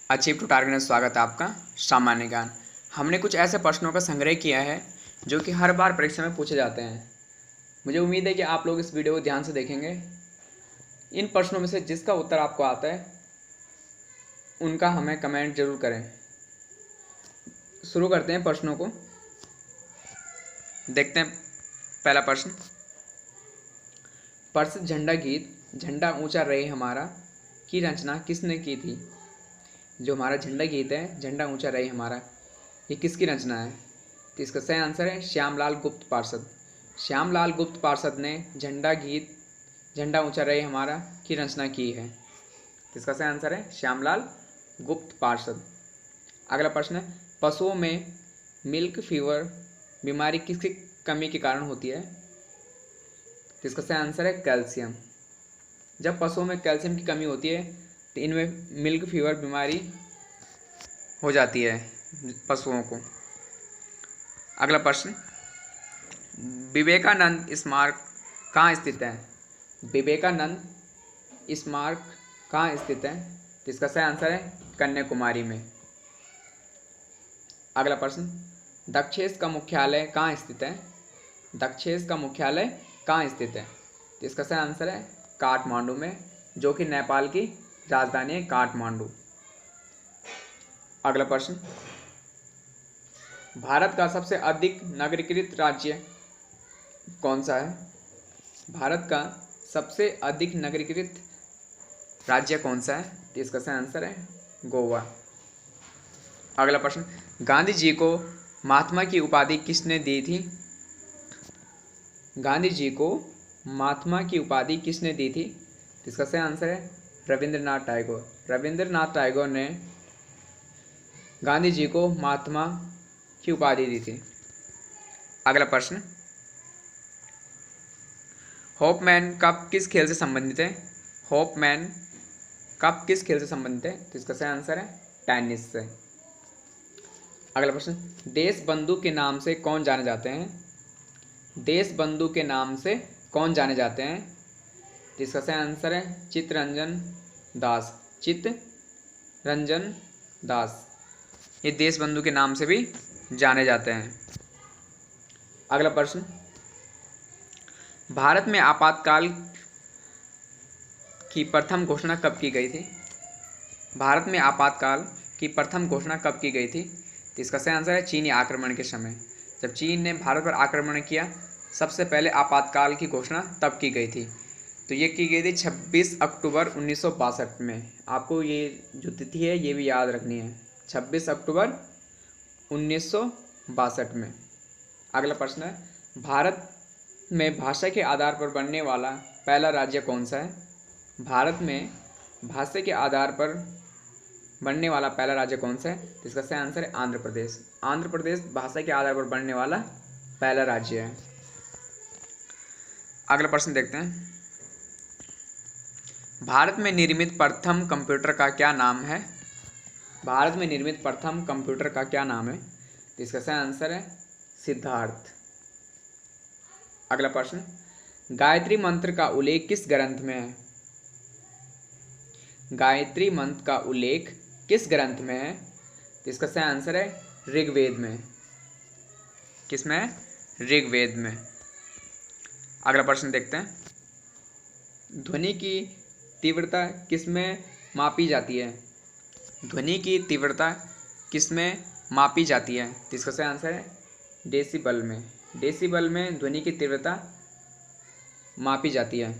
Achieve to target में स्वागत है आपका। सामान्य ज्ञान। हमने कुछ ऐसे प्रश्नों का संग्रह किया है जो कि हर बार परीक्षा में पूछे जाते हैं। मुझे उम्मीद है कि आप लोग इस वीडियो को ध्यान से देखेंगे। इन प्रश्नों में से जिसका उत्तर आपको आता है उनका हमें कमेंट जरूर करें। शुरू करते हैं प्रश्नों को। देखते हैं पहला प्रश्न। प्रसिद्ध झंडा गीत झंडा ऊंचा रहे हमारा की रचना किसने की थी। जो हमारा झंडा गीत है झंडा ऊंचा रहे हमारा, ये किसकी रचना है? तो इसका सही आंसर है श्यामलाल गुप्त पार्षद। श्यामलाल गुप्त पार्षद ने झंडा गीत झंडा ऊंचा रहे हमारा की रचना की है। तो इसका सही आंसर है श्यामलाल गुप्त पार्षद। अगला प्रश्न है, पशुओं में मिल्क फीवर बीमारी किसकी कमी के कारण होती है? तो इसका सही आंसर है कैल्शियम। जब पशुओं में कैल्शियम की कमी होती है तो इनमें मिल्क फीवर बीमारी हो जाती है पशुओं को। अगला प्रश्न, विवेकानंद स्मारक कहाँ स्थित है? विवेकानंद स्मारक कहाँ स्थित है? तो इसका सही आंसर है कन्याकुमारी में। अगला प्रश्न, दक्षेस का मुख्यालय कहाँ स्थित है? दक्षेस का मुख्यालय कहाँ स्थित है? तो इसका सही आंसर है काठमांडू में, जो कि नेपाल की राजधानी है काठमांडू। अगला प्रश्न, भारत का सबसे अधिक नगरीकृत राज्य कौन सा है? भारत का सबसे अधिक नगरीकृत राज्य कौन सा है? तो इसका सही आंसर है गोवा। अगला प्रश्न, गांधी जी को महात्मा की उपाधि किसने दी थी? गांधी जी को महात्मा की उपाधि किसने दी थी? तो इसका सही आंसर है रविंद्रनाथ टैगोर। रविंद्रनाथ टैगोर ने गांधी जी को महात्मा की उपाधि दी थी। अगला प्रश्न, होपमैन कप किस खेल से संबंधित है? होपमैन कप किस खेल से संबंधित है? तो इसका सही आंसर है टेनिस से। अगला प्रश्न, देश बंधु के नाम से कौन जाने जाते हैं? देश बंधु के नाम से कौन जाने जाते हैं? तो इसका सही आंसर है चित्तरंजन दास। चित्तरंजन दास ये देश बंधु के नाम से भी जाने जाते हैं। अगला प्रश्न, भारत में आपातकाल की प्रथम घोषणा कब की गई थी? भारत में आपातकाल की प्रथम घोषणा कब की गई थी? तो इसका सही आंसर है चीनी आक्रमण के समय। जब चीन ने भारत पर आक्रमण किया सबसे पहले आपातकाल की घोषणा तब की गई थी। तो ये की गई थी 26 अक्टूबर 1962 में। आपको ये जो तिथि है ये भी याद रखनी है, 26 अक्टूबर 1962 में। अगला प्रश्न है, भारत में भाषा के आधार पर बनने वाला पहला राज्य कौन सा है? भारत में भाषा के आधार पर बनने वाला पहला राज्य कौन सा है? तो इसका सही आंसर है आंध्र प्रदेश। आंध्र प्रदेश भाषा के आधार पर बनने वाला पहला राज्य है। अगला प्रश्न देखते हैं, भारत में निर्मित प्रथम कंप्यूटर का क्या नाम है? भारत में निर्मित प्रथम कंप्यूटर का क्या नाम है? तो इसका सही आंसर है सिद्धार्थ। अगला प्रश्न, गायत्री मंत्र का उल्लेख किस ग्रंथ में है? गायत्री मंत्र का उल्लेख किस ग्रंथ में है? तो इसका सही आंसर है ऋग्वेद में। किसमें? ऋग्वेद में। अगला प्रश्न देखते हैं, ध्वनि की तीव्रता किसमें मापी जाती है? ध्वनि की तीव्रता किसमें मापी जाती है? तो इसका सही आंसर है डेसिबल में। डेसिबल में ध्वनि की तीव्रता मापी जाती है।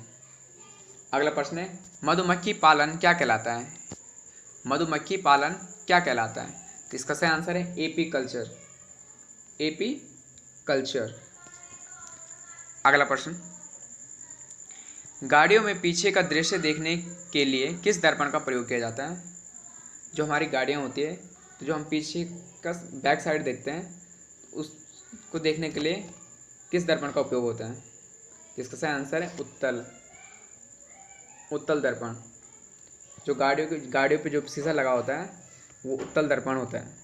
अगला प्रश्न है, मधुमक्खी पालन क्या कहलाता है? मधुमक्खी पालन क्या कहलाता है? तो इसका सही आंसर है एपीकल्चर। एपीकल्चर। अगला प्रश्न, गाड़ियों में पीछे का दृश्य देखने के लिए किस दर्पण का प्रयोग किया जाता है? जो हमारी गाड़ियाँ होती है तो जो हम पीछे का बैक साइड देखते हैं उसको देखने के लिए किस दर्पण का उपयोग होता है? इसका सही आंसर है उत्तल दर्पण। जो गाड़ियों पे जो शीशा लगा होता है वो उत्तल दर्पण होता है।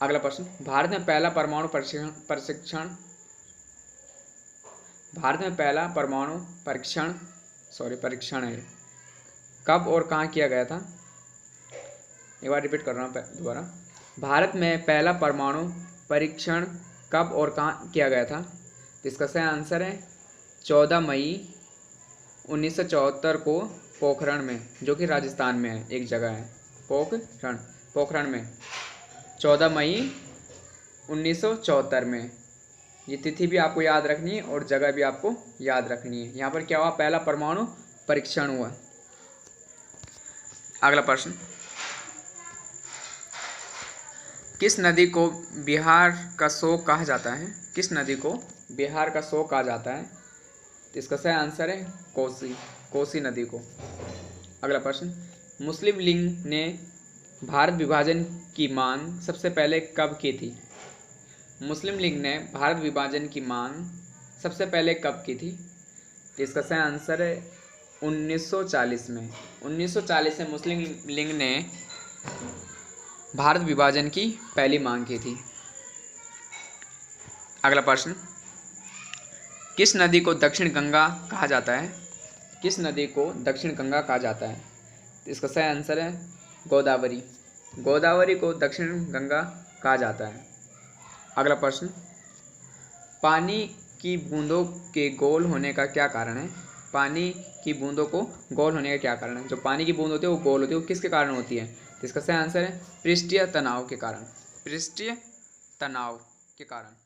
अगला प्रश्न, भारत में पहला परमाणु परीक्षण है। कब और कहाँ किया गया था? एक बार रिपीट कर रहा हूँ दोबारा। भारत में पहला परमाणु परीक्षण कब और कहाँ किया गया था? तो इसका सही आंसर है 14 मई 1974 को पोखरण में, जो कि राजस्थान में है, एक जगह है पोखरण में 14 मई 1974 में। ये तिथि भी आपको याद रखनी है और जगह भी आपको याद रखनी है। यहाँ पर क्या हुआ? पहला परमाणु परीक्षण हुआ। अगला प्रश्न, किस नदी को बिहार का शोक कहा जाता है? किस नदी को बिहार का शोक कहा जाता है? तो इसका सही आंसर है कोसी नदी को। अगला प्रश्न, मुस्लिम लीग ने भारत विभाजन की मांग सबसे पहले कब की थी? मुस्लिम लीग ने भारत विभाजन की मांग सबसे पहले कब की थी? तो इसका सही आंसर है 1940 में। 1940 में मुस्लिम लीग ने भारत विभाजन की पहली मांग की थी। अगला प्रश्न, किस नदी को दक्षिण गंगा कहा जाता है? किस नदी को दक्षिण गंगा कहा जाता है? तो इसका सही आंसर है गोदावरी। गोदावरी को दक्षिण गंगा कहा जाता है। अगला प्रश्न, पानी की बूंदों के गोल होने का क्या कारण है? पानी की बूंदों को गोल होने का क्या कारण है? जो पानी की बूंद होती है वो गोल होती है, वो किसके कारण होती है? तो इसका सही आंसर है पृष्ठीय तनाव के कारण। पृष्ठीय तनाव के कारण।